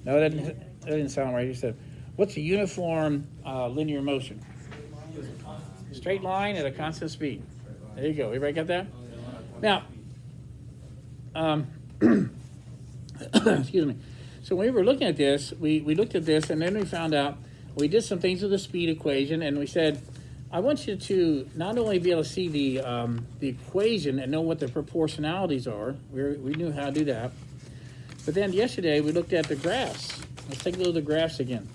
No, that didn't sound right. You said, what's a uniform linear motion? Straight line at a constant speed. There you go. Everybody got that? Now, um, excuse me. So when we were looking at this, we looked at this, and then we found out we did some things with the speed equation, and we said, I want you to not only be able to see the equation and know what the proportionalities are. We knew how to do that. But then yesterday we looked at the graphs. Let's take a look at the graphs again.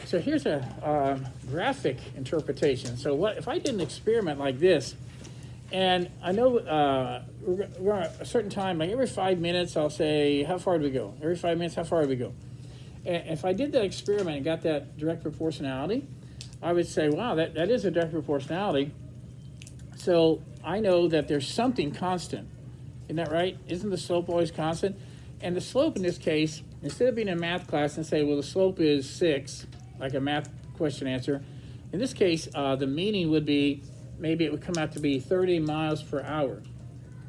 So here's a graphic interpretation. So what if I did an experiment like this, and I know we're going to a certain time, like every 5 minutes, I'll say, how far do we go? Every 5 minutes, how far do we go? And if I did that experiment and got that direct proportionality, I would say, wow, that is a direct proportionality. So I know that there's something constant. Isn't that right? Isn't the slope always constant? And the slope in this case, instead of being in a math class and say, well, the slope is 6, like a math question answer, in this case, the meaning would be, maybe it would come out to be 30 miles per hour.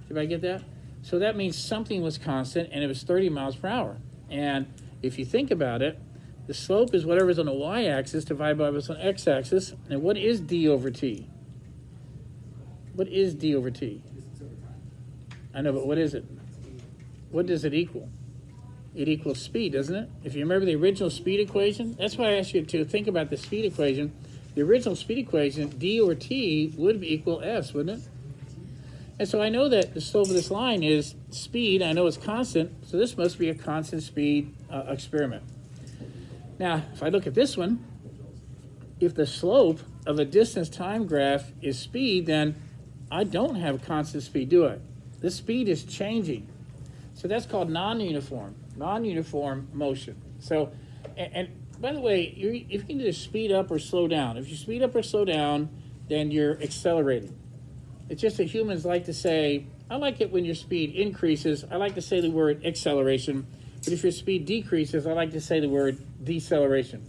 Did I get that? So that means something was constant, and it was 30 miles per hour. And if you think about it, the slope is whatever's on the y-axis divided by what's on the x-axis. And what is d over t? What is d over t? I know, but what is it? What does it equal? It equals speed, doesn't it? If you remember the original speed equation, that's why I asked you to think about the speed equation. The original speed equation, d over t, would equal s, wouldn't it? And so I know that the slope of this line is speed. I know it's constant, so this must be a constant speed experiment. Now, if I look at this one, if the slope of a distance time graph is speed, then I don't have constant speed, do I? The speed is changing. So that's called non-uniform motion. So, and by the way, if you can just speed up or slow down. If you speed up or slow down, then you're accelerating. It's just that humans like to say, I like it when your speed increases. I like to say the word acceleration. But if your speed decreases, I like to say the word deceleration.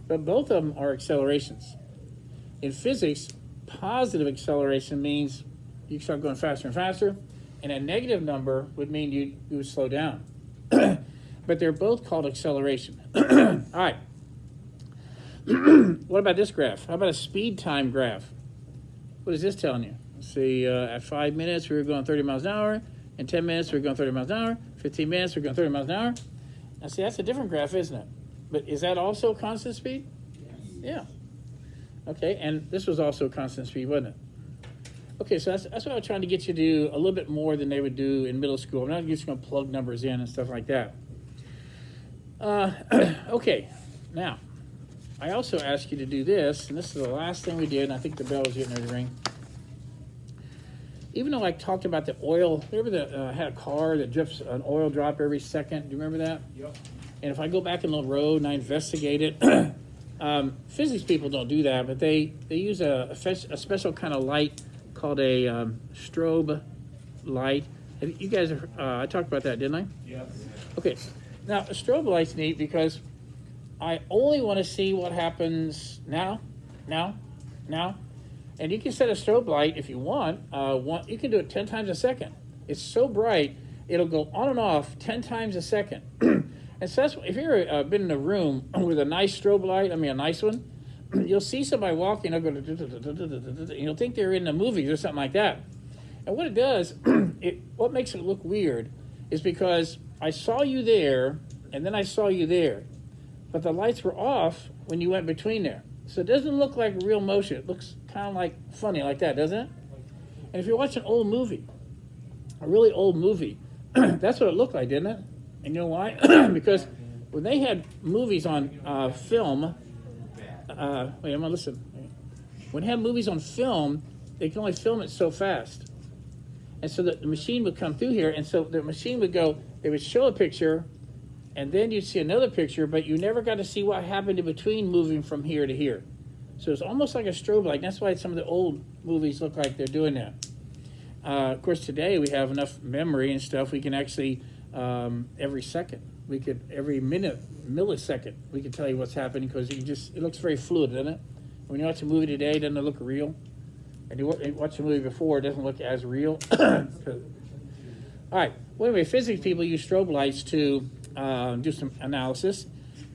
But both of them are accelerations. In physics, positive acceleration means you start going faster and faster, and a negative number would mean you would slow down. But they're both called acceleration. All right. What about this graph? How about a speed time graph? What is this telling you? Let's see, at 5 minutes, we were going 30 miles an hour. In 10 minutes, we were going 30 miles an hour. 15 minutes, we're going 30 miles an hour. Now, see, that's a different graph, isn't it? But is that also constant speed? Yes. Yeah. Okay, and this was also constant speed, wasn't it? Okay, so that's what I was trying to get you to do a little bit more than they would do in middle school. I'm not just going to plug numbers in and stuff like that. Okay, now, I also asked you to do this, and this is the last thing we did, and I think the bell is getting ready to ring. Even though I talked about the oil, remember that had a car that drips an oil drop every second? Do you remember that? Yep. And if I go back in the road and I investigate it, physics people don't do that, but they use a special kind of light called a strobe light. You guys, I talked about that, didn't I? Yes. Okay. Now, a strobe light's neat because I only want to see what happens now. And you can set a strobe light if you want. You can do it 10 times a second. It's so bright, it'll go on and off 10 times a second. And so that's, if you've ever been in a room with a nice strobe light, I mean a nice one, you'll see somebody walking, they'll go, and you'll think they're in the movies or something like that. And what it does, what makes it look weird is because I saw you there, and then I saw you there. But the lights were off when you went between there. So it doesn't look like real motion. It looks kind of like funny like that, doesn't it? And if you watch an old movie, a really old movie, that's what it looked like, didn't it? And you know why? Because when they had movies on film, wait, I'm gonna listen. When they had movies on film, they can only film it so fast. And so the machine would come through here, and so the machine would go, they would show a picture, and then you'd see another picture, but you never got to see what happened in between moving from here to here. So it's almost like a strobe light. That's why some of the old movies look like they're doing that. Of course, today we have enough memory and stuff, we can actually, every second, every millisecond, we can tell you what's happening because it looks very fluid, doesn't it? When you watch a movie today, doesn't it look real? And you watch a movie before, it doesn't look as real. All right. Well, anyway, physics people use strobe lights to do some analysis.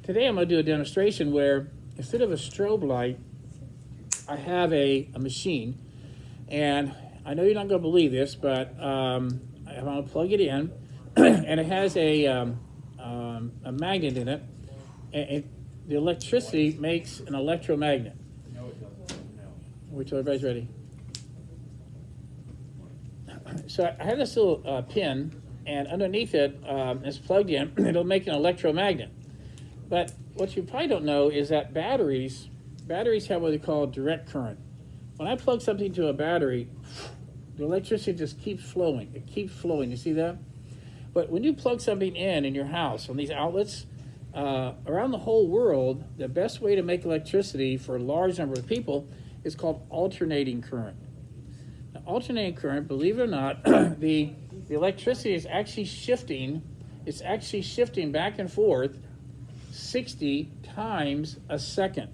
Today I'm going to do a demonstration where instead of a strobe light, I have a machine, and I know you're not going to believe this, but I'm going to plug it in, and it has a magnet in it, and the electricity makes an electromagnet. No, it doesn't. No. Wait till everybody's ready. So I have this little pin, and underneath it, it's plugged in. It'll make an electromagnet. But what you probably don't know is that batteries have what they call direct current. When I plug something to a battery, the electricity just keeps flowing. It keeps flowing. You see that? But when you plug something in your house on these outlets, around the whole world, the best way to make electricity for a large number of people is called alternating current. Now, alternating current, believe it or not, the electricity is actually shifting. It's actually shifting back and forth 60 times a second.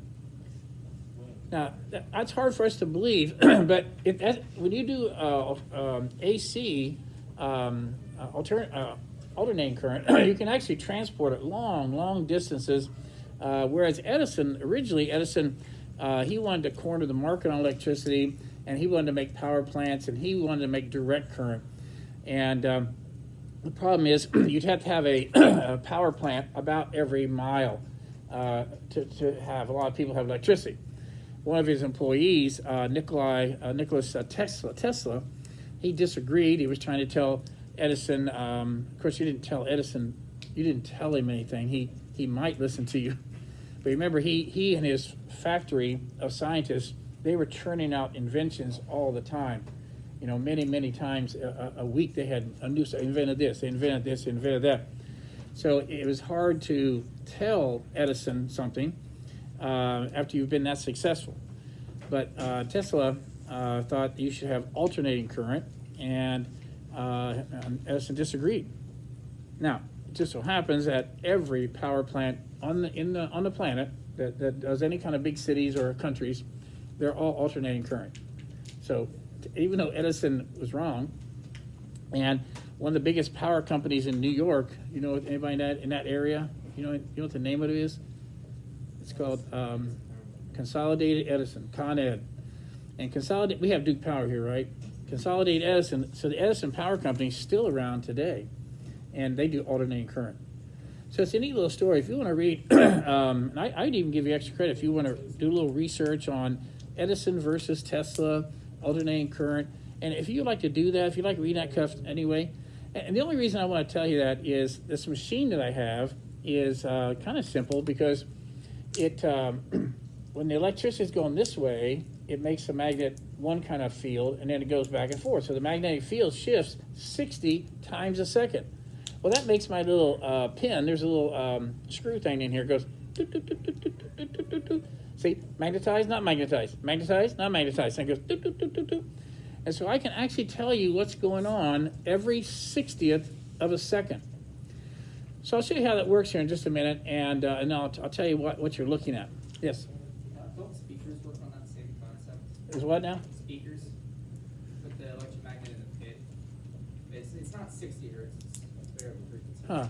Now, that's hard for us to believe, but when you do AC, alternating current, you can actually transport it long distances, whereas Edison, he wanted to corner the market on electricity, and he wanted to make power plants, and he wanted to make direct current. And the problem is you'd have to have a power plant about every mile to have a lot of people have electricity. One of his employees, Nicholas Tesla, he disagreed. He was trying to tell Edison, of course you didn't tell Edison, you didn't tell him anything. He might listen to you. But remember, he and his factory of scientists, they were churning out inventions all the time. You know, many times a week they had a new, they invented this, they invented that. So it was hard to tell Edison something after you've been that successful. But Tesla thought you should have alternating current, and Edison disagreed. Now, it just so happens that every power plant on the planet that does any kind of big cities or countries, they're all alternating current. So even though Edison was wrong, and one of the biggest power companies in New York, you know anybody in that area? You know what the name of it is? It's called Consolidated Edison, Con Ed. And we have Duke Power here, right? Consolidated Edison, so the Edison Power Company is still around today, and they do alternating current. So it's a neat little story. If you want to read, and I'd even give you extra credit if you want to do a little research on Edison versus Tesla, alternating current. And if you like to do that, if you like reading that stuff anyway, and the only reason I want to tell you that is this machine that I have is kind of simple, because it when the electricity is going this way, it makes the magnet one kind of field, and then it goes back and forth. So the magnetic field shifts 60 times a second. Well, that makes my little pin, there's a little screw thing in here, it goes, doo, doo, doo, doo, doo, doo, doo, doo, doo. See, magnetized, not magnetized, magnetized, not magnetized, and it goes, doo, doo, doo, doo, doo. And so I can actually tell you what's going on every 60th of a second. So I'll show you how that works here in just a minute, and I'll tell you what you're looking at. Yes? Don't speakers work on that same concept? Is what now? Speakers with the electromagnet in the pit. It's not 60 hertz, it's variable frequency. Huh.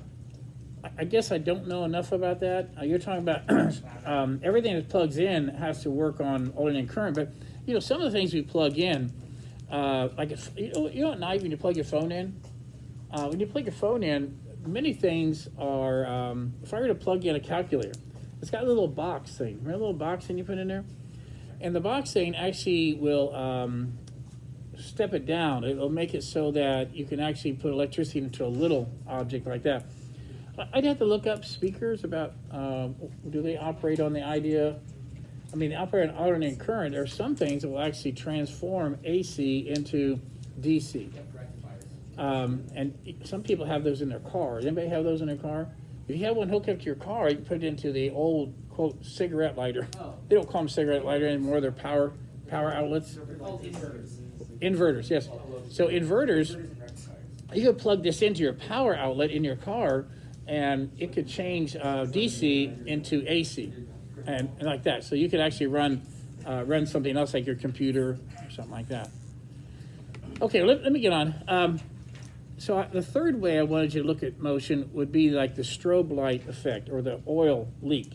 I guess I don't know enough about that. You're talking about everything that plugs in has to work on alternating current, but you know, some of the things we plug in, like if, you know at night when you plug your phone in, when you plug your phone in, many things are, if I were to plug in a calculator, it's got a little box thing. Remember a little box thing you put in there? And the box thing actually will step it down. It'll make it so that you can actually put electricity into a little object like that. I'd have to look up speakers about, do they operate on the idea? I mean, they operate on alternating current. There are some things that will actually transform AC into DC. And some people have those in their car. Anybody have those in their car? If you have one hooked up to your car, you can put it into the old, quote, cigarette lighter. Oh. They don't call them cigarette lighter anymore. They're power outlets. They're called inverters. Inverters, yes. So inverters, you could plug this into your power outlet in your car, and it could change DC into AC, and like that. So you could actually run something else like your computer or something like that. Okay, let me get on. the third way I wanted you to look at motion would be like the strobe light effect or the oil leak.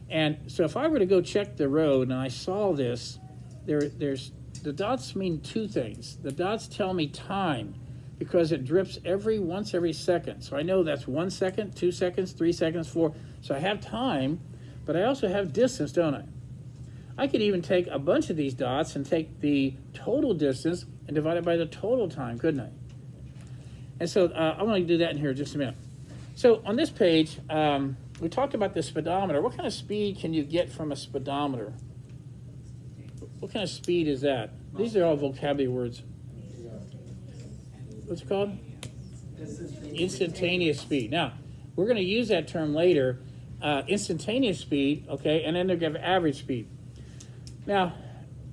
And so if I were to go check the road and I saw this, there's the dots mean two things. The dots tell me time because it drips once every second. So I know that's 1 second, 2 seconds, 3 seconds, 4. So I have time, but I also have distance, don't I? I could even take a bunch of these dots and take the total distance and divide it by the total time, couldn't I? And so I'm going to do that in here in just a minute. So on this page, we talked about the speedometer. What kind of speed can you get from a speedometer? What kind of speed is that? These are all vocabulary words. What's it called? Instantaneous speed. Now, we're going to use that term later. Instantaneous speed, okay, and then they're going to have average speed. Now,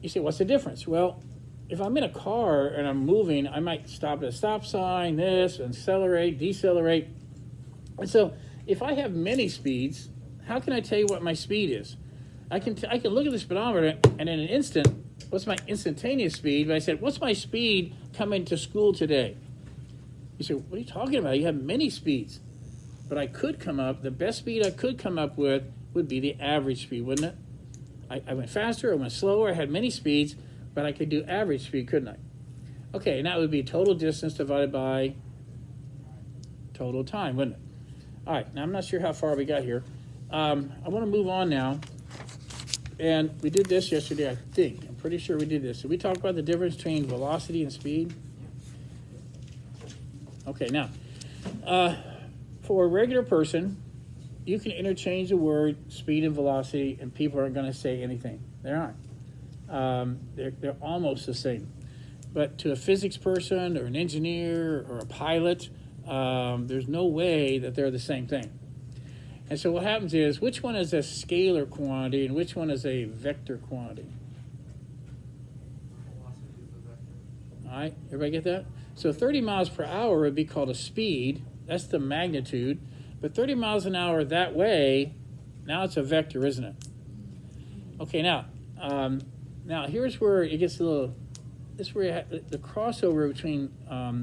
you say, what's the difference? Well, if I'm in a car and I'm moving, I might stop at a stop sign, accelerate, decelerate. And so if I have many speeds, how can I tell you what my speed is? I can look at the speedometer and in an instant, what's my instantaneous speed? But I said, what's my speed coming to school today? You say, what are you talking about? You have many speeds. But I could come up, the best speed I could come up with would be the average speed, wouldn't it? I went faster, I went slower, I had many speeds, but I could do average speed, couldn't I? Okay, and that would be total distance divided by total time, wouldn't it? All right, now I'm not sure how far we got here. I want to move on now. And we did this yesterday, I think. I'm pretty sure we did this. Did we talk about the difference between velocity and speed? Okay, now, for a regular person, you can interchange the word speed and velocity, and people aren't going to say anything. They aren't. They're almost the same. But to a physics person or an engineer or a pilot, there's no way that they're the same thing. And so what happens is, which one is a scalar quantity and which one is a vector quantity? All right, everybody get that? So 30 miles per hour would be called a speed. That's the magnitude. But 30 miles an hour that way, now it's a vector, isn't it? Okay, now here's where it gets a little, this is where the crossover between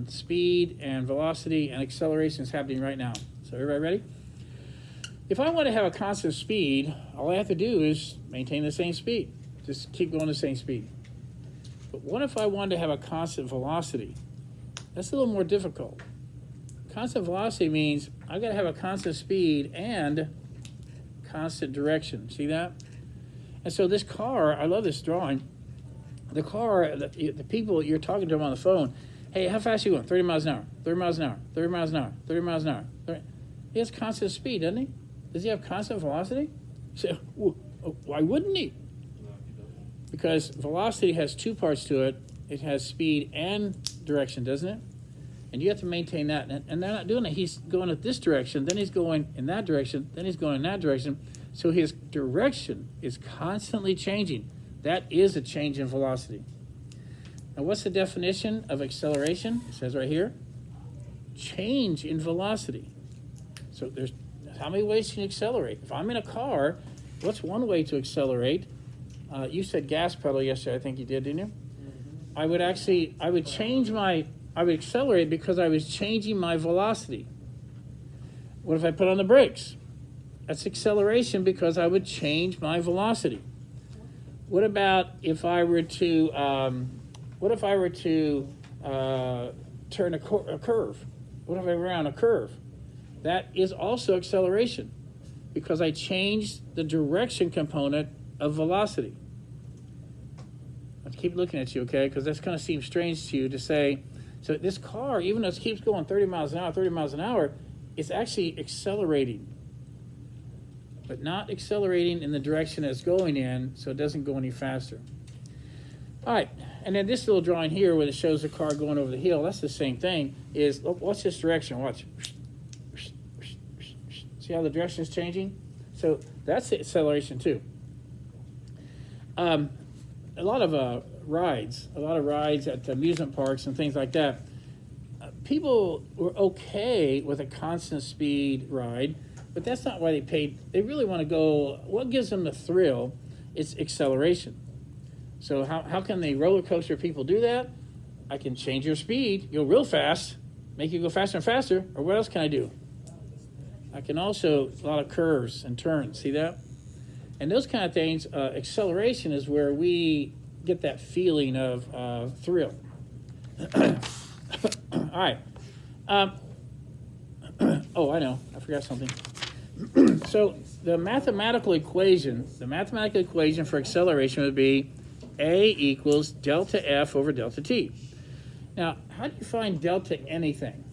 speed and velocity and acceleration is happening right now. So everybody ready? If I want to have a constant speed, all I have to do is maintain the same speed. Just keep going the same speed. But what if I wanted to have a constant velocity? That's a little more difficult. Constant velocity means I've got to have a constant speed and constant direction. See that? And so this car, I love this drawing. The car, the people, you're talking to them on the phone. Hey, how fast are you going? 30 miles an hour, 30 miles an hour, 30 miles an hour, 30 miles an hour. 30. He has constant speed, doesn't he? Does he have constant velocity? So, why wouldn't he? Because velocity has two parts to it. It has speed and direction, doesn't it? And you have to maintain that. And they're not doing it. He's going in this direction, then he's going in that direction, then he's going in that direction. So his direction is constantly changing. That is a change in velocity. Now, what's the definition of acceleration? It says right here, change in velocity. So there's how many ways can you accelerate? If I'm in a car, what's one way to accelerate? You said gas pedal yesterday, I think you did, didn't you? Mm-hmm. I would accelerate because I was changing my velocity. What if I put on the brakes? That's acceleration because I would change my velocity. What about if I were to turn a curve? What if I ran a curve? That is also acceleration because I changed the direction component of velocity. I have to keep looking at you, okay? Because that's going to seem strange to you to say, so this car, even though it keeps going 30 miles an hour, it's actually accelerating. But not accelerating in the direction it's going in, so it doesn't go any faster. All right, and then this little drawing here where it shows the car going over the hill, that's the same thing, is, watch this direction, watch. See how the direction is changing? So that's the acceleration too. A lot of rides at amusement parks and things like that, people were okay with a constant speed ride, but that's not why they paid. They really want to go, what gives them the thrill is acceleration. So how can the roller coaster people do that? I can change your speed, go real fast, make you go faster and faster, or what else can I do? I can also, a lot of curves and turns, see that? And those kind of things, acceleration is where we get that feeling of thrill. All right. Oh, I know, I forgot something. So the mathematical equation for acceleration would be A equals delta F over delta T. Now, how do you find delta anything?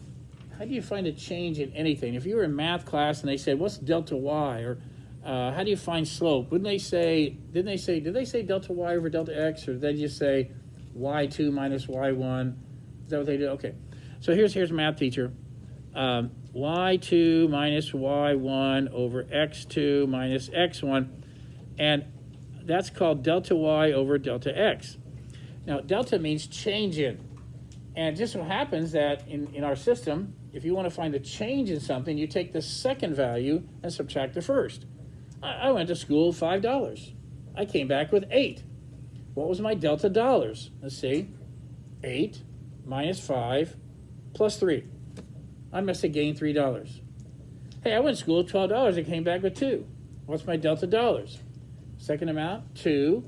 How do you find a change in anything? If you were in math class and they said, what's delta Y? Or how do you find slope? Did they say delta Y over delta X? Or did they just say Y2 minus Y1? Is that what they did? Okay. So here's a math teacher. Y2 minus Y1 over X2 minus X1. And that's called delta Y over delta X. Now, delta means change in. And just so happens that in our system, if you want to find a change in something, you take the second value and subtract the first. I went to school $5. I came back with 8. What was my delta dollars? Let's see. 8 minus 5 plus 3. I must have gained $3. Hey, I went to school $12. I came back with 2. What's my delta dollars? Second amount, 2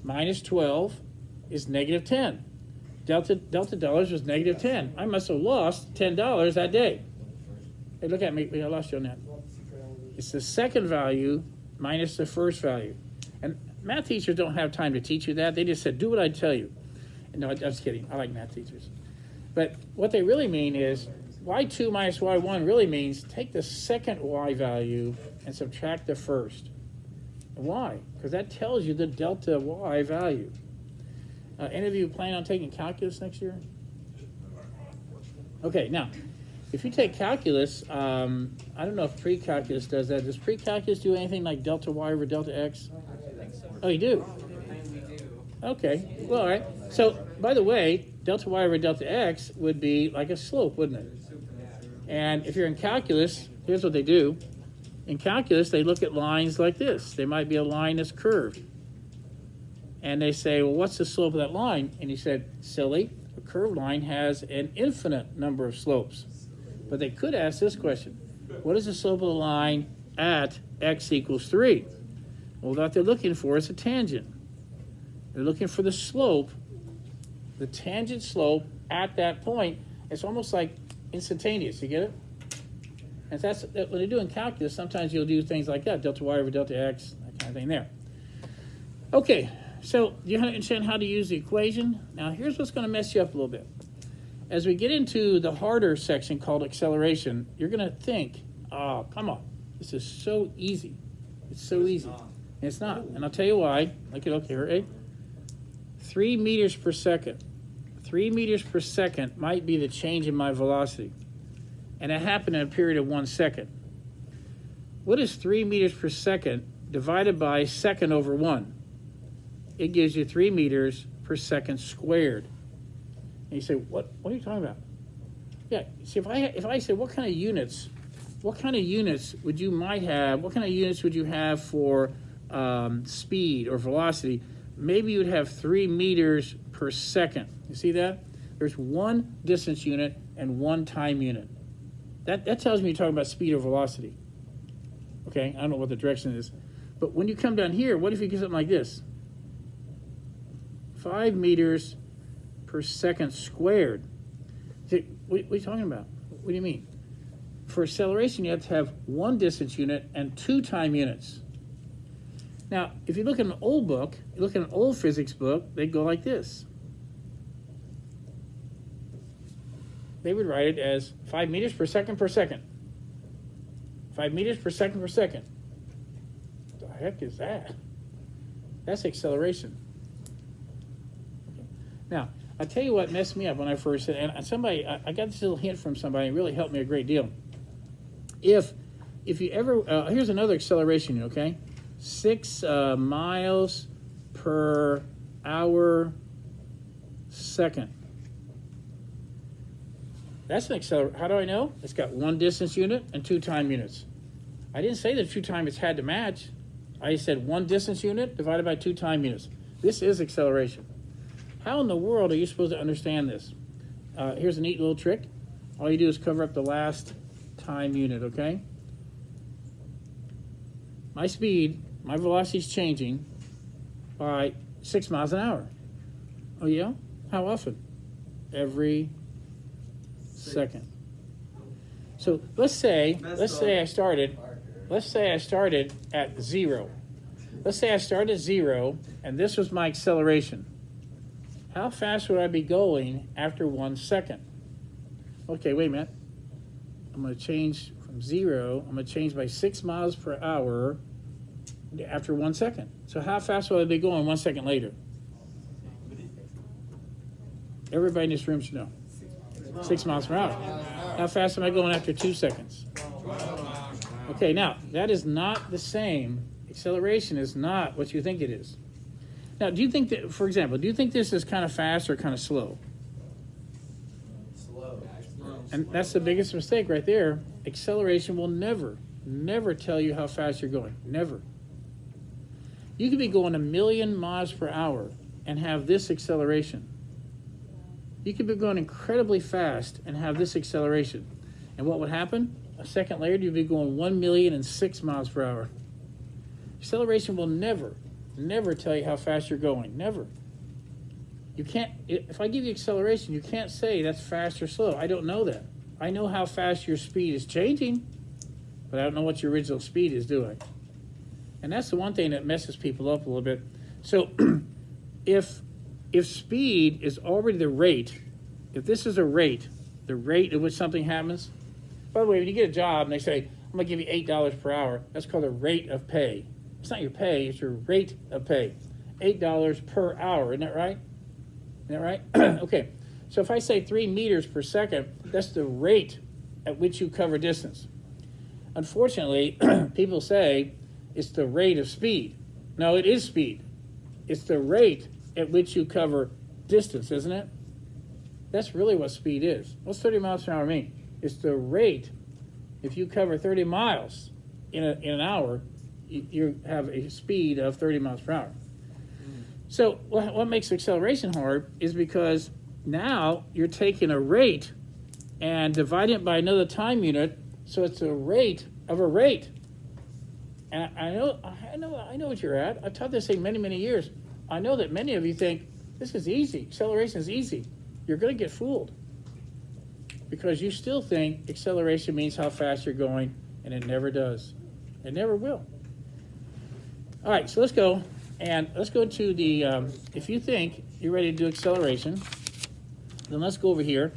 minus 12 is negative 10. Delta dollars was negative 10. I must have lost $10 that day. Hey, look at me. I lost you on that. It's the second value minus the first value. And math teachers don't have time to teach you that. They just said, do what I tell you. And no, I'm just kidding. I like math teachers. But what they really mean is y2 minus y1 really means take the second y value and subtract the first. Why? Because that tells you the delta y value. Any of you plan on taking calculus next year? Okay, now, if you take calculus, I don't know if pre-calculus does that. Does pre-calculus do anything like delta y over delta x? I think so. Oh, you do? We do. Okay, well, all right. So, by the way, delta y over delta x would be like a slope, wouldn't it? And if you're in calculus, here's what they do. In calculus, they look at lines like this. They might be a line that's curved. And they say, well, what's the slope of that line? And he said, silly, a curved line has an infinite number of slopes. But they could ask this question. What is the slope of the line at x equals 3? Well, what they're looking for is a tangent. They're looking for the slope, the tangent slope at that point. It's almost like instantaneous. You get it? And when they're doing calculus, sometimes you'll do things like that, delta y over delta x, that kind of thing there. Okay. So, do you understand how to use the equation? Now, here's what's going to mess you up a little bit. As we get into the harder section called acceleration, you're going to think, oh, come on, this is so easy. It's so easy. And it's not. And I'll tell you why. Okay, ready? 3 meters per second. 3 meters per second might be the change in my velocity. And it happened in a period of 1 second. What is 3 meters per second divided by second over 1? It gives you 3 meters per second squared. And you say, what are you talking about? Yeah, see, if I say, what kind of units would you have for speed or velocity? Maybe you'd have 3 meters per second. You see that? There's 1 distance unit and 1 time unit. That tells me you're talking about speed or velocity. Okay, I don't know what the direction is. But when you come down here, what if you get something like this? 5 meters per second squared. What are you talking about? What do you mean? For acceleration, you have to have 1 distance unit and 2 time units. Now, if you look at an old book, you look at an old physics book, they go like this. They would write it as 5 meters per second per second. 5 meters per second per second. What the heck is that? That's acceleration. Now, I'll tell you what messed me up when I first said, and I got this little hint from somebody, it really helped me a great deal. If you ever, here's another acceleration, okay? 6 miles per hour second. That's an acceleration. How do I know? It's got 1 distance unit and 2 time units. I didn't say the 2 time units had to match. I said 1 distance unit divided by 2 time units. This is acceleration. How in the world are you supposed to understand this? Here's a neat little trick. All you do is cover up the last time unit, okay? My speed, my velocity is changing by 6 miles an hour. Oh yeah? How often? Every second. So let's say I started at 0. Let's say I started at 0 and this was my acceleration. How fast would I be going after 1 second? Okay, wait a minute. I'm going to change from 0. I'm going to change by 6 miles per hour after 1 second. So how fast will I be going 1 second later? Everybody in this room should know. 6 miles per hour. How fast am I going after 2 seconds? Okay, now, that is not the same. Acceleration is not what you think it is. Now, do you think that, for example, do you think this is kind of fast or kind of slow? Slow. And that's the biggest mistake right there. Acceleration will never tell you how fast you're going. Never. You could be going 1,000,000 miles per hour and have this acceleration. You could be going incredibly fast and have this acceleration. And what would happen? A second later, you'd be going 1,000,006 miles per hour. Acceleration will never tell you how fast you're going. Never. You can't, if I give you acceleration, you can't say that's fast or slow. I don't know that. I know how fast your speed is changing, but I don't know what your original speed is doing. And that's the one thing that messes people up a little bit. So if speed is already the rate, if this is a rate, the rate at which something happens, by the way, when you get a job and they say, I'm going to give you $8 per hour, that's called a rate of pay. It's not your pay, it's your rate of pay. $8 per hour, isn't that right? Isn't that right? Okay, so if I say 3 meters per second, that's the rate at which you cover distance. Unfortunately, people say it's the rate of speed. No, it is speed. It's the rate at which you cover distance, isn't it? That's really what speed is. What's 30 miles an hour mean? It's the rate. If you cover 30 miles in an hour, you have a speed of 30 miles per hour. So what makes acceleration hard is because now you're taking a rate and dividing it by another time unit, so it's a rate of a rate. And I know what you're at. I've taught this thing many years. I know that many of you think this is easy. Acceleration is easy. You're going to get fooled because you still think acceleration means how fast you're going, and it never does. It never will. All right, so let's go to the, if you think you're ready to do acceleration, then let's go over here.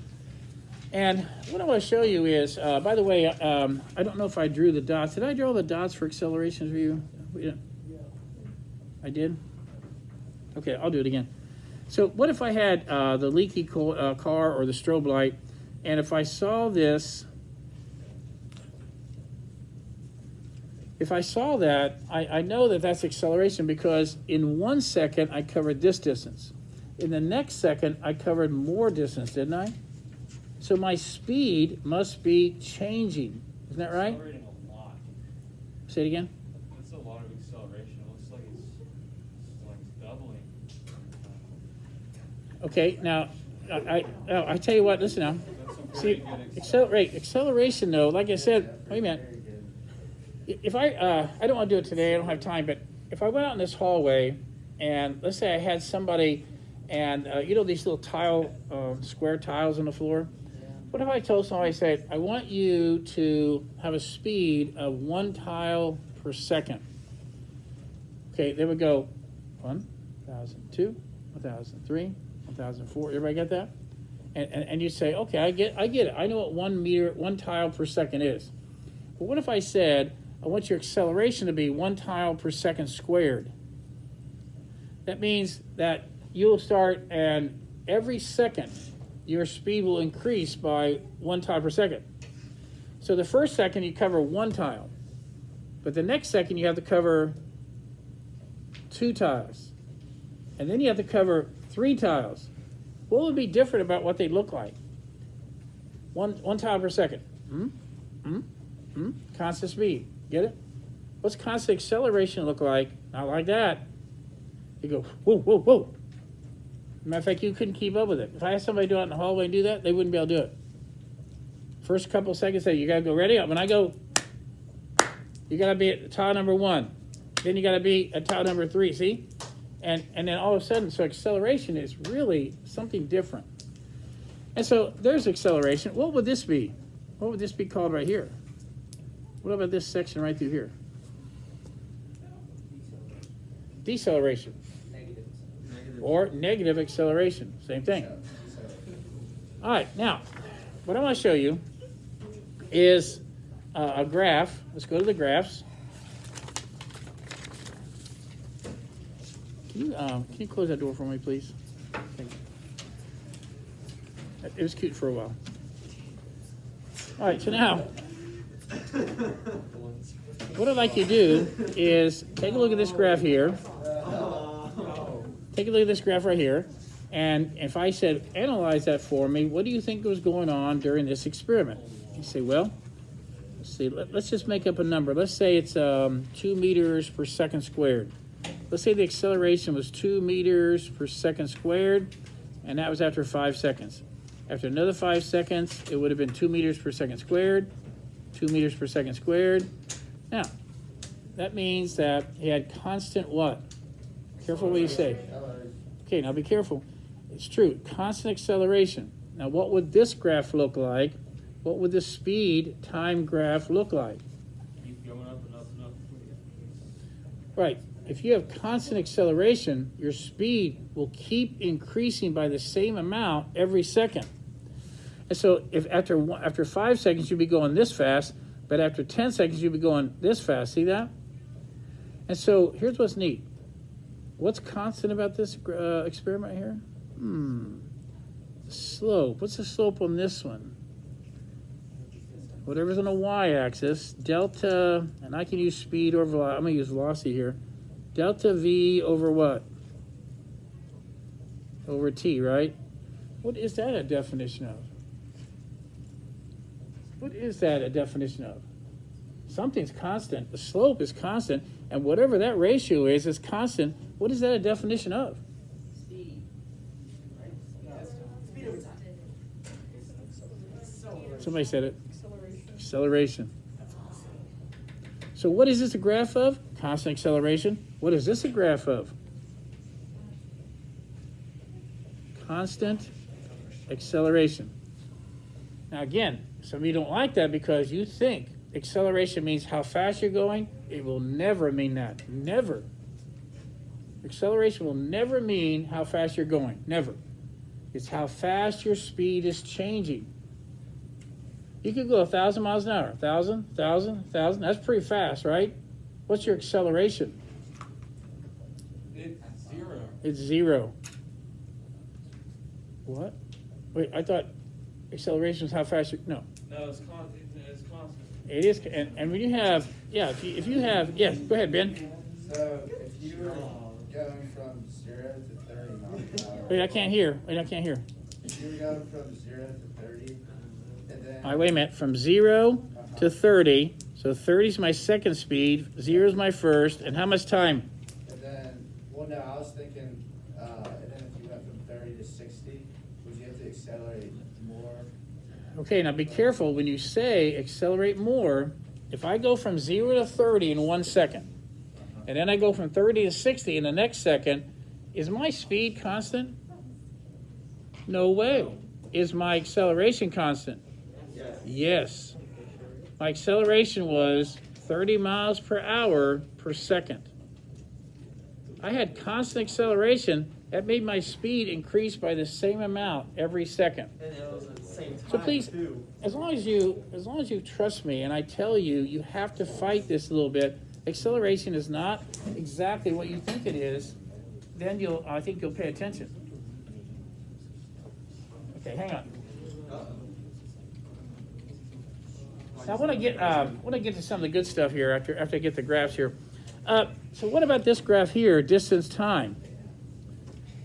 And what I want to show you is, by the way, I don't know if I drew the dots. Did I draw the dots for acceleration for you? Yeah. I did? Okay, I'll do it again. So what if I had the leaky car or the strobe light, and if I saw this, if I saw that, I know that that's acceleration because in 1 second I covered this distance. In the next second I covered more distance, didn't I? So my speed must be changing. Isn't that right? Accelerating a lot. Say it again. That's a lot of acceleration. It looks like it's doubling. Okay, now I tell you what. Listen now. That's a See, very good acceleration though. Like I said, wait a minute. If I don't want to do it today. I don't have time. But if I went out in this hallway, and let's say I had somebody, and you know these little tile, square tiles on the floor. What if I told somebody, I said, I want you to have a speed of 1 tile per second. Okay, they would go 1,002, 1,003, 1,004. Everybody get that? And you say, okay, I get it. I know what 1 tile per second is. But what if I said, I want your acceleration to be 1 tile per second squared? That means that you'll start, and every second, your speed will increase by 1 tile per second. So the first second you cover 1 tile, but the next second you have to cover 2 tiles, and then you have to cover 3 tiles. What would be different about what they look like? One tile per second. Constant speed. Get it? What's constant acceleration look like? Not like that. You go, whoa, whoa, whoa. Matter of fact, you couldn't keep up with it. If I had somebody do it in the hallway and do that, they wouldn't be able to do it. First couple seconds there, you gotta go ready. When I go, you gotta be at tile number 1. Then you gotta be at tile number 3, see? And then all of a sudden, so acceleration is really something different. And so there's acceleration. What would this be? What would this be called right here? What about this section right through here? Deceleration. Negative. Or negative acceleration. Same thing. All right, now, what I want to show you is a graph. Let's go to the graphs. Can you close that door for me, please? Thank you. It was cute for a while. All right, so now, what I'd like you to do is take a look at this graph here. Take a look at this graph right here. And if I said, analyze that for me, what do you think was going on during this experiment? You say, well, let's see, let's just make up a number. Let's say it's 2 meters per second squared. Let's say the acceleration was 2 meters per second squared, and that was after 5 seconds. After another 5 seconds, it would have been 2 meters per second squared, 2 meters per second squared. Now, that means that he had constant what? Careful what you say. Okay, now be careful. It's true, constant acceleration. Now, what would this graph look like? What would the speed time graph look like? Keep going up and up and up. Right. If you have constant acceleration, your speed will keep increasing by the same amount every second. And so if after 5 seconds you'd be going this fast, but after 10 seconds you'd be going this fast. See that? And so here's what's neat. What's constant about this experiment here? Slope. What's the slope on this one? Whatever's on the y-axis, delta, and I can use speed or velocity. I'm going to use velocity here. Delta V over what? Over T, right? What is that a definition of? What is that a definition of? Something's constant. The slope is constant, and whatever that ratio is constant. What is that a definition of? Speed. Right? Speed over time. Somebody said it. Acceleration. So what is this a graph of? Constant acceleration. What is this a graph of? Constant acceleration. Now again, some of you don't like that because you think acceleration means how fast you're going. It will never mean that. Never. Acceleration will never mean how fast you're going. Never. It's how fast your speed is changing. You could go 1,000 miles an hour. 1,000, 1,000, 1,000. That's pretty fast, right? What's your acceleration? It's 0. It's 0. What? Wait, I thought acceleration was how fast you... No. No, it's constant. It's constant. It is, and when you have... Yeah, if you have... Yes, go ahead, Ben. So if you were going from 0 to 30 miles an hour. Wait, I can't hear. If you were going from 0 to 30, and then. All right, wait a minute. From 0 to 30. So 30 is my second speed. 0 is my first. And how much time? And then, well, no, I was thinking, and then if you went from 30 to 60, would you have to accelerate more? Okay, now be careful when you say accelerate more. If I go from 0 to 30 in 1 second, and then I go from 30 to 60 in the next second, is my speed constant? No way. Is my acceleration constant? Yes. My acceleration was 30 miles per hour per second. I had constant acceleration. That made my speed increase by the same amount every second. And it was at the same time, So please, too. as long as you trust me and I tell you, you have to fight this a little bit. Acceleration is not exactly what you think it is. Then I think you'll pay attention. Okay, hang on. Now, I want to get to some of the good stuff here after I get the graphs here. So what about this graph here, distance time?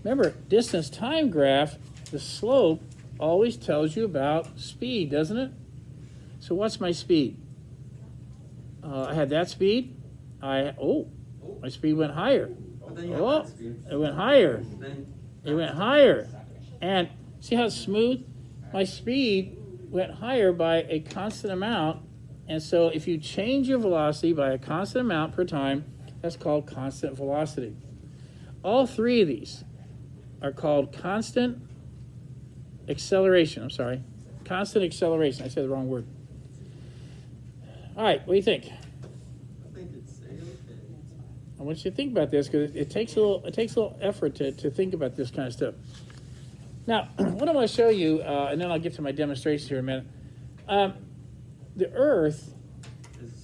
Remember, distance time graph, the slope always tells you about speed, doesn't it? So what's my speed? I had that speed. My speed went higher. But then you have that speed. It went higher. Then It went higher. And see how it's smooth? My speed went higher by a constant amount. And so if you change your velocity by a constant amount per time, that's called constant velocity. All three of these are called constant acceleration. I'm sorry. Constant acceleration. I said the wrong word. All right, what do you think? I think it's okay. I want you to think about this because it takes a little effort to think about this kind of stuff. Now, what I want to show you, and then I'll get to my demonstration here in a minute. The Earth,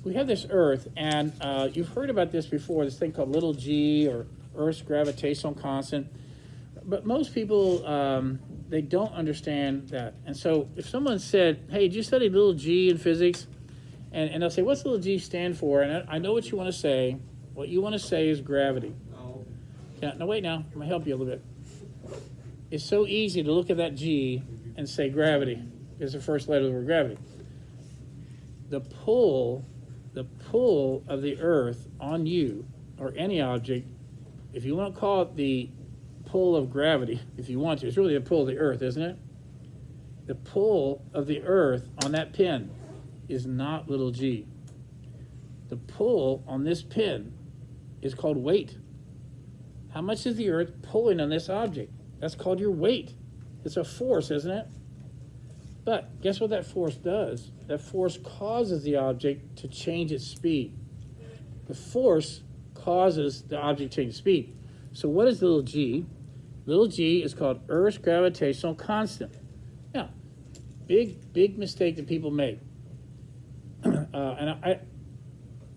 we have this Earth, and you've heard about this before, this thing called little g, or Earth's gravitational constant. But most people, they don't understand that. And so if someone said, hey, did you study little g in physics? And they'll say, what's little g stand for? And I know what you want to say. What you want to say is gravity. Oh, Yeah, no, wait now. I'm going to help you a little bit. It's so easy to look at that G and say gravity is the first letter of the word gravity. The pull of the Earth on you or any object, if you want to call it the pull of gravity, if you want to, it's really the pull of the Earth, isn't it? The pull of the Earth on that pin is not little g. The pull on this pin is called weight. How much is the Earth pulling on this object? That's called your weight. It's a force, isn't it? But guess what that force does? That force causes the object to change its speed. The force causes the object to change its speed. So what is little g? Little g is called Earth's gravitational constant. Now, big mistake that people make. And I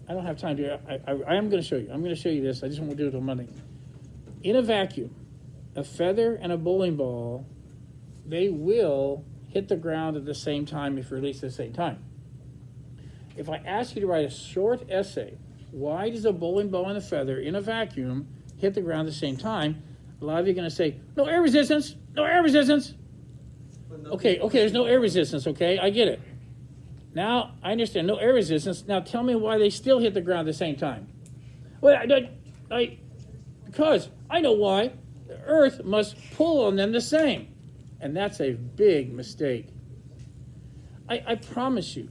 don't have time to. I am going to show you. I'm going to show you this. I just won't do it till Monday. In a vacuum, a feather and a bowling ball, they will hit the ground at the same time if released at the same time. If I ask you to write a short essay, why does a bowling ball and a feather in a vacuum hit the ground at the same time? A lot of you are going to say, no air resistance, no air resistance. Okay, there's no air resistance, okay? I get it. Now, I understand, no air resistance. Now, tell me why they still hit the ground at the same time. Well, because I know why. The Earth must pull on them the same. And that's a big mistake. I promise you,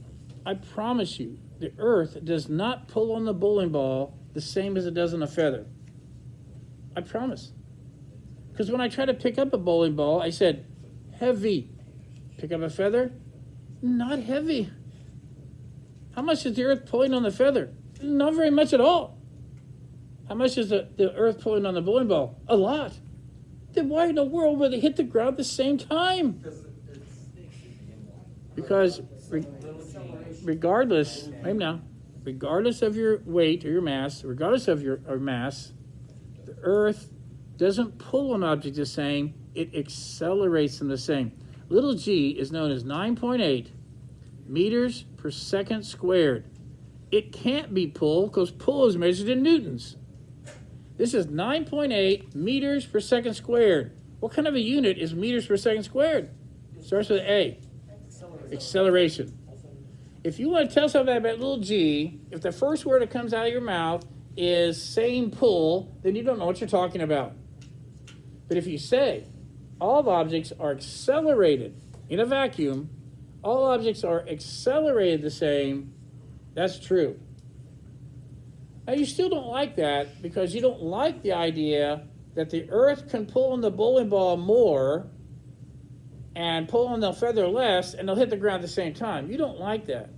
the Earth does not pull on the bowling ball the same as it does on a feather. I promise. Because when I try to pick up a bowling ball, I said, heavy. Pick up a feather? Not heavy. How much is the Earth pulling on the feather? Not very much at all. How much is the Earth pulling on the bowling ball? A lot. Then why in the world would they hit the ground at the same time? Because regardless, wait now, regardless of your weight or your mass, regardless of your mass, the Earth doesn't pull an object the same, it accelerates them the same. Little g is known as 9.8 meters per second squared. It can't be pull because pull is measured in newtons. This is 9.8 meters per second squared. What kind of a unit is meters per second squared? Starts with A. Acceleration. If you want to tell something about little g, if the first word that comes out of your mouth is same pull, then you don't know what you're talking about. But if you say all objects are accelerated in a vacuum, all objects are accelerated the same, that's true. Now, you still don't like that because you don't like the idea that the Earth can pull on the bowling ball more and pull on the feather less, and they'll hit the ground at the same time. You don't like that.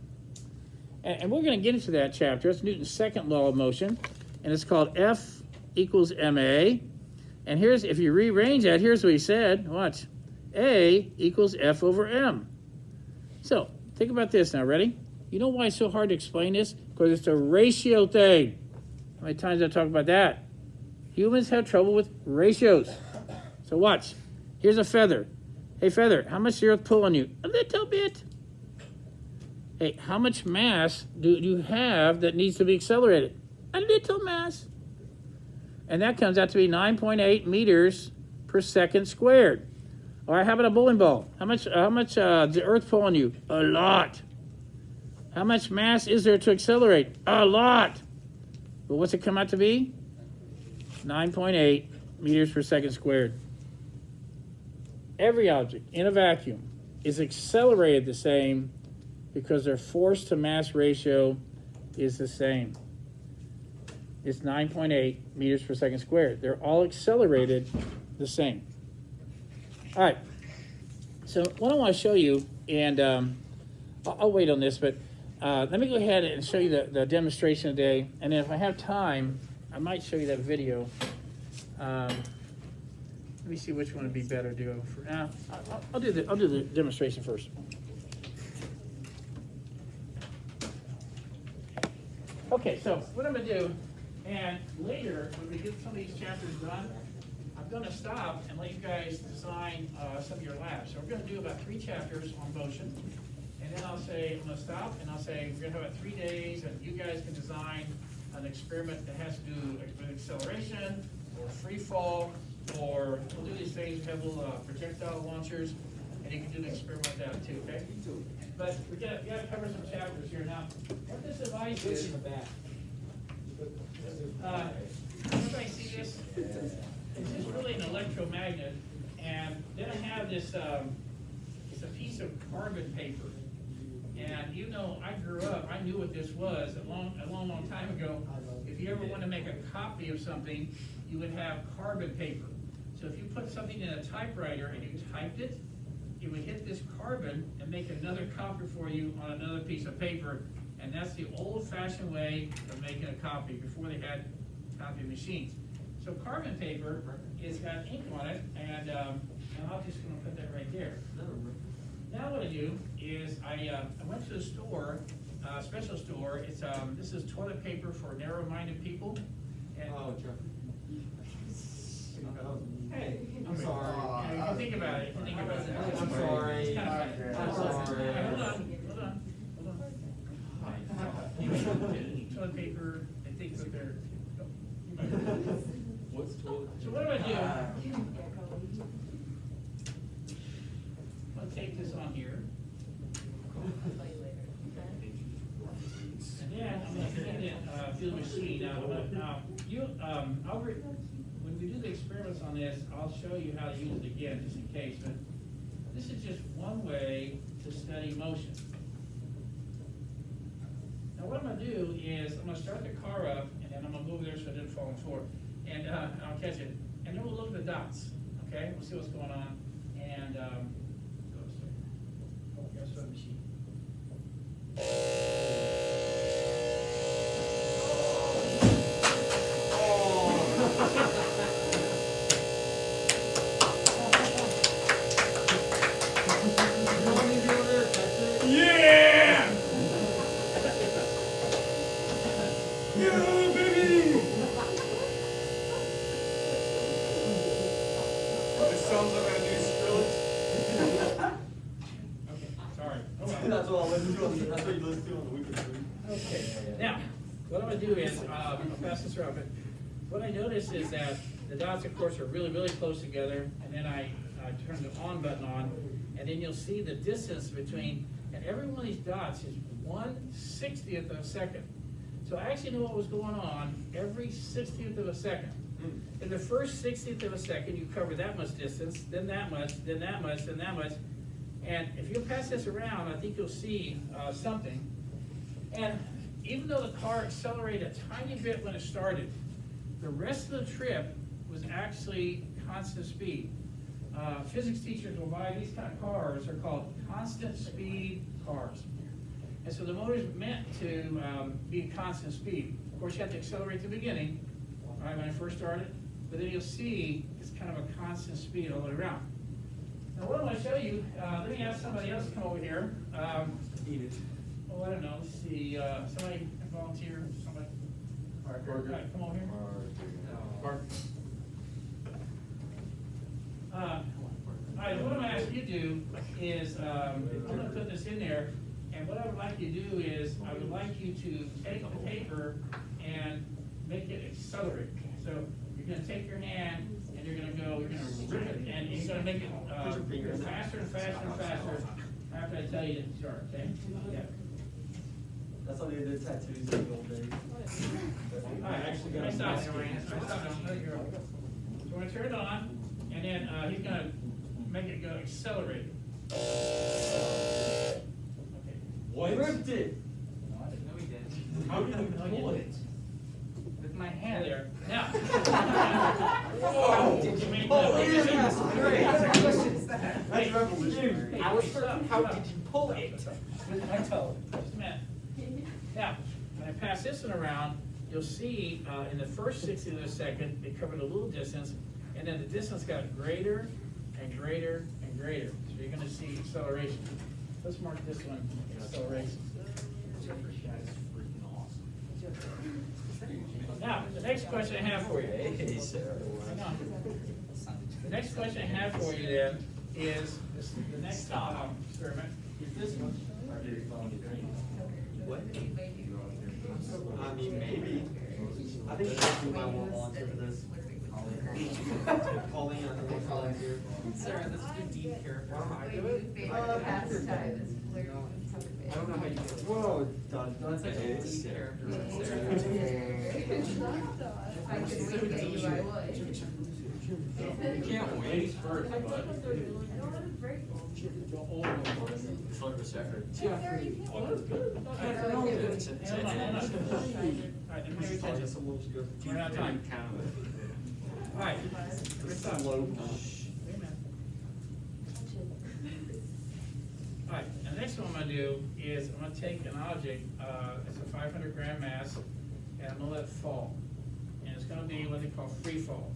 And we're going to get into that chapter. It's Newton's second law of motion, and it's called F equals ma. And here's, if you rearrange that, here's what he said. Watch. A equals F over m. So, think about this now. Ready? You know why it's so hard to explain this? Because it's a ratio thing. How many times did I talk about that? Humans have trouble with ratios. So watch. Here's a feather. Hey, feather, how much does the Earth pull on you? A little bit. Hey, how much mass do you have that needs to be accelerated? A little mass. And that comes out to be 9.8 meters per second squared. All right, how about a bowling ball? How much does the Earth pull on you? A lot. How much mass is there to accelerate? A lot. But what's it come out to be? 9.8 meters per second squared. Every object in a vacuum is accelerated the same because their force to mass ratio is the same. It's 9.8 meters per second squared. They're all accelerated the same. All right. So what I want to show you, and I'll wait on this, but let me go ahead and show you the demonstration today. And then if I have time, I might show you that video. Let me see which one would be better to go for. I'll do the demonstration first. Okay, so what I'm gonna do, and later when we get some of these chapters done, I'm gonna stop and let you guys design some of your labs. So we're gonna do about 3 chapters on motion, and then I'm gonna stop and I'll say we're gonna have about 3 days, and you guys can design an experiment that has to do with acceleration or free fall, or we'll do these things. We have little projectile launchers, and you can do an experiment with that too. Okay. But we gotta cover some chapters here now. What this device is. Everybody see this? It's just really an electromagnet, and then I have this. It's a piece of carbon paper, and you know, I grew up. I knew what this was a long time ago. If you ever want to make a copy of something, you would have carbon paper. So if you put something in a typewriter and you typed it, it would hit this carbon and make another copy for you on another piece of paper. And that's the old-fashioned way of making a copy before they had copy machines. So carbon paper is got ink on it, and I'm just going to put that right there. Now what I do is I went to the store, special store. It's this is toilet paper for narrow-minded people. And hey, I'm sorry. You can think about it. You can think about it. I'm sorry. It's kind of funny. I'm sorry. Hold on. Toilet paper, I think it's there. What's toilet? So what do I do? I'll take this on here. And then I'm going to put it through the machine. When we do the experiments on this, I'll show you how to use it again, just in case. But this is just one way to study motion. Now what I'm going to do is I'm going to start the car up, and then I'm going to move there so it doesn't fall on the floor. And I'll catch it. And then we'll look at the dots. Okay? We'll see what's going on. And here's the machine. Yeah! Yeah, baby! This sounds like a new Skrillex. Okay, sorry. That's what I listen to. That's what you listen to on the weekend. Okay, now, what I'm gonna do is, I'll pass this around, but what I notice is that the dots, of course, are really, really close together, and then I turn the on button on, and then you'll see the distance between, and every one of these dots is 1/60th of a second. So I actually know what was going on every 60th of a second. In the first 60th of a second, you cover that much distance, then that much, then that much, then that much. And if you pass this around, I think you'll see something. And even though the car accelerated a tiny bit when it started, the rest of the trip was actually constant speed. Physics teachers will buy these kind of cars. They're called constant speed cars. And so the motor is meant to be constant speed. Of course, you have to accelerate at the beginning, right, when I first started, but then you'll see it's kind of a constant speed all the way around. Now what I want to show you, let me ask somebody else to come over here. Oh, I don't know, let's see, somebody can volunteer, somebody. All right, come over here. Park. All right, what I'm gonna ask you to do is, I'm gonna put this in there, and what I would like you to do is, I would like you to take the paper and make it accelerate. So you're gonna take your hand, and you're gonna rip it, and you're gonna make it faster and faster and faster after I tell you to start, okay? Yeah. That's how they did tattoos in the old days. All right, let me stop there, Wayne. Let me stop now. Let it go. So we're gonna turn it on, and then he's gonna make it go accelerate. Okay. What? Ripped it. No, we didn't. How did you pull it? With my hand. There. Now. Whoa. Did you make Oh, that? yeah, that's great. What question is that? That's revolutionary. I was how did you pull it? With my toe. Just a minute. Now, when I pass this one around, you'll see in the first 60th of a second, it covered a little distance, and then the distance got greater and greater and greater. So you're gonna see acceleration. Let's mark this one, acceleration. That's freaking awesome. Now, the next question I have for you. Hey, Sarah. Hang on. The next question I have for you then is, the next experiment is this one. What? I mean, maybe. I think you might want to volunteer for this. Calling, I think we'll volunteer. Sarah, this is a deep character. I do it? Pastime is clear. I don't know how you do it. Whoa, done. That's like a deep character. Sarah. If I could wink at you, I would. You can't wait first, but. Float for Sarah. Oh, that's good. Okay, hold on, hold on. All right, then pay attention. We're out of time. All right, let's stop. Wait a minute. All right, the next one I'm gonna do is I'm gonna take an object, it's a 500 gram mass, and I'm gonna let it fall. And it's gonna be what they call free fall.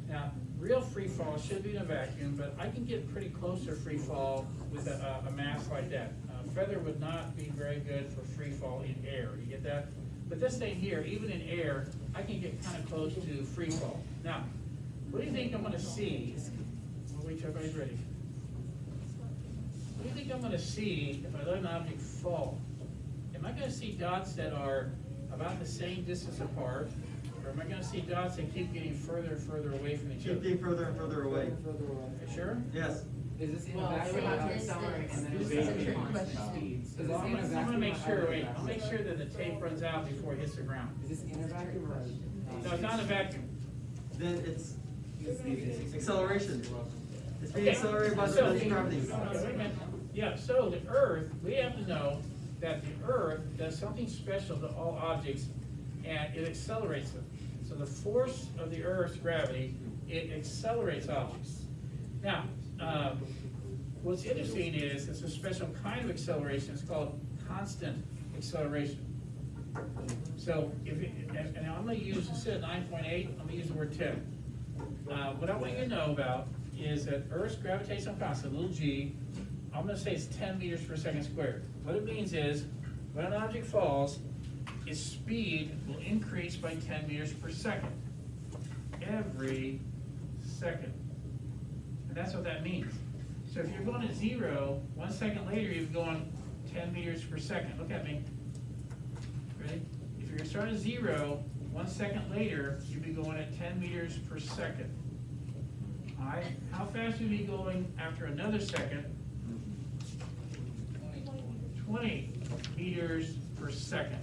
Now, real free fall should be in a vacuum, but I can get pretty close to free fall with a mass like that. Feather would not be very good for free fall in air, you get that? But this thing here, even in air, I can get kind of close to free fall. Now, what do you think I'm gonna see? I'll wait till everybody's ready. What do you think I'm gonna see if I let an object fall? Am I gonna see dots that are about the same distance apart? Or am I gonna see dots that keep getting further and further away from each Keep other? getting further and further away. You sure? Yes. Is this in a Well, vacuum? for or instance, accelerate and then this it's is a trick constant question. speeds? Is Well, this I'm in a gonna vacuum make or sure, out of wait, a I'll make vacuum? sure that the tape runs out before it hits the ground. Is this in a vacuum or? No, it's not in a vacuum. Then it's acceleration. It's being Okay. accelerated by So- the gravity. Okay, wait a minute. Yeah, so the Earth, we have to know that the Earth does something special to all objects, and it accelerates them. So the force of the Earth's gravity, it accelerates objects. Now, what's interesting is it's a special kind of acceleration. It's called constant acceleration. So if it, and I'm gonna use, instead of 9.8, I'm gonna use the word 10. What I want you to know about is that Earth's gravitational constant, little g, I'm gonna say it's 10 meters per second squared. What it means is, when an object falls, its speed will increase by 10 meters per second. Every second. And that's what that means. So if you're going to 0, 1 second later, you're going 10 meters per second. Look at me. Ready? If you're starting at 0, 1 second later, you'd be going at 10 meters per second. All right? How fast would you be going after another second? 20 meters per second.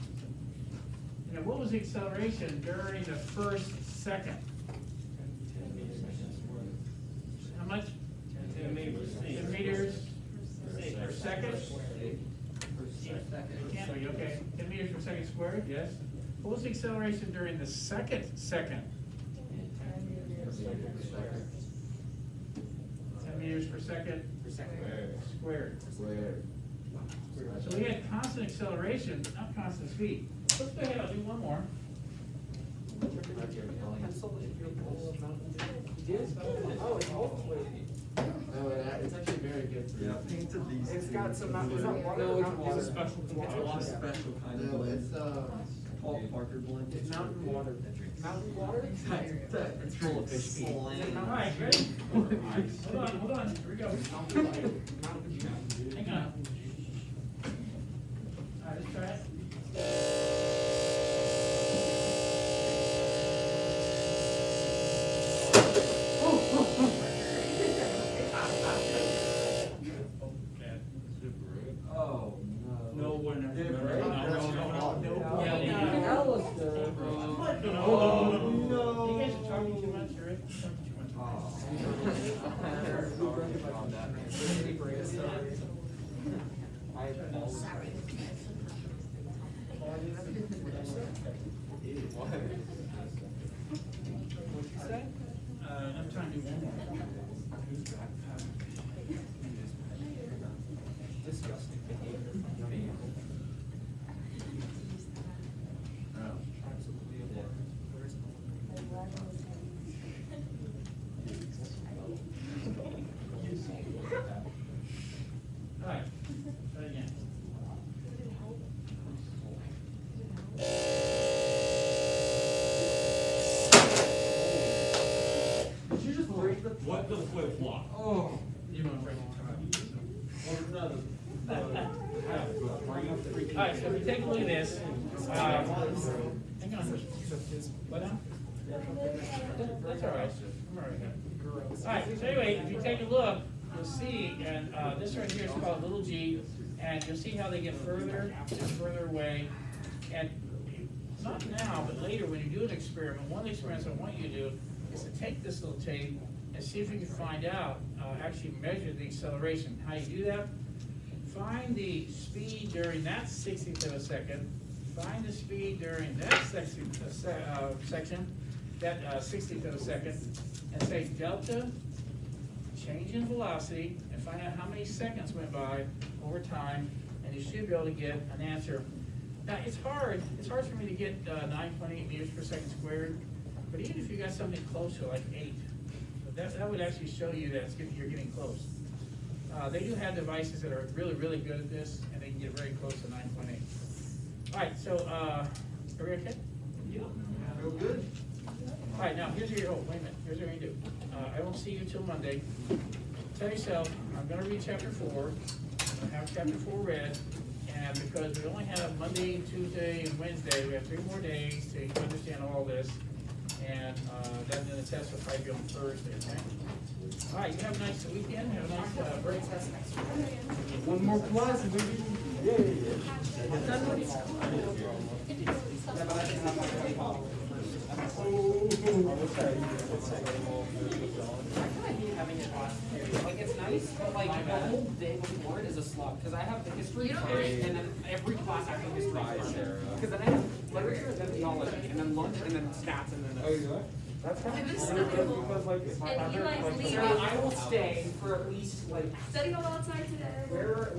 Now, what was the acceleration during the first second? How much? 10 meters per second? Okay, 10 meters per second squared, yes. What was the acceleration during the second second? 10 meters per second squared. So we had constant acceleration, not constant speed. Let's go ahead, I'll do one more. Oh, it's multiple. No, it's actually very good for. Yeah, painted these. It's got some, two. is that water? No, it's Mountain water. It's special. It's It's a special kind of No, blend. it's, Paul Parker blend. It's mountain water. Mountain water? It's full of fish feed. All right, ready? Hold on, here we go. Hang on. All right, let's try it. Oh, bad. Oh, no. No one has. Did it break? No, no. Yeah, they- That was the. Oh, no. You guys are talking too much, Rick. You're talking too much. Oh. I always. Sorry. What? What'd you say? I'm trying to do one more. Disgusting behavior from me. Absolutely All right, try it again. Did you just break the? What the flip flop? Oh. You want to break it? Well, no, All right, so if you take a look at this, hang on. What now? That's all right. I'm all right. All right, so anyway, if you take a look, you'll see, and this right here is called little g, and you'll see how they get further and further away. And not now, but later, when you do an experiment, one of the experiments I want you to do is to take this little tape and see if you can find out, actually measure the acceleration. How you do that? Find the speed during that 60th of a second. Find the speed during that section, that 60th of a second, and say delta, change in velocity, and find out how many seconds went by over time, and you should be able to get an answer. Now, it's hard for me to get 9.8 meters per second squared, but even if you got something close to like 8, that would actually show you that you're getting close. They do have devices that are really, really good at this, and they can get very close to 9.8. All right, so, are we okay? Yeah. Real good. All right, now, here's your, wait a minute, here's what we're gonna do. I won't see you till Monday. Tell yourself, I'm gonna read chapter 4, I'm gonna have chapter 4 read, and because we only have Monday, Tuesday, and Wednesday, we have 3 more days to understand all this, and then the test will probably be on Thursday, okay? All right, you have a nice weekend, have a nice break. One more class, baby. Like, it's nice, but like, the whole day before it is a slog, because I have the history first, and then every class after history first. Because then I have literature, and then theology, and then lunch, and then stats, and then. Oh, you what? That's kind I've been of studying. because like it's And Eli's leaving. Sarah, I will stay for at least like, Studying all outside today. where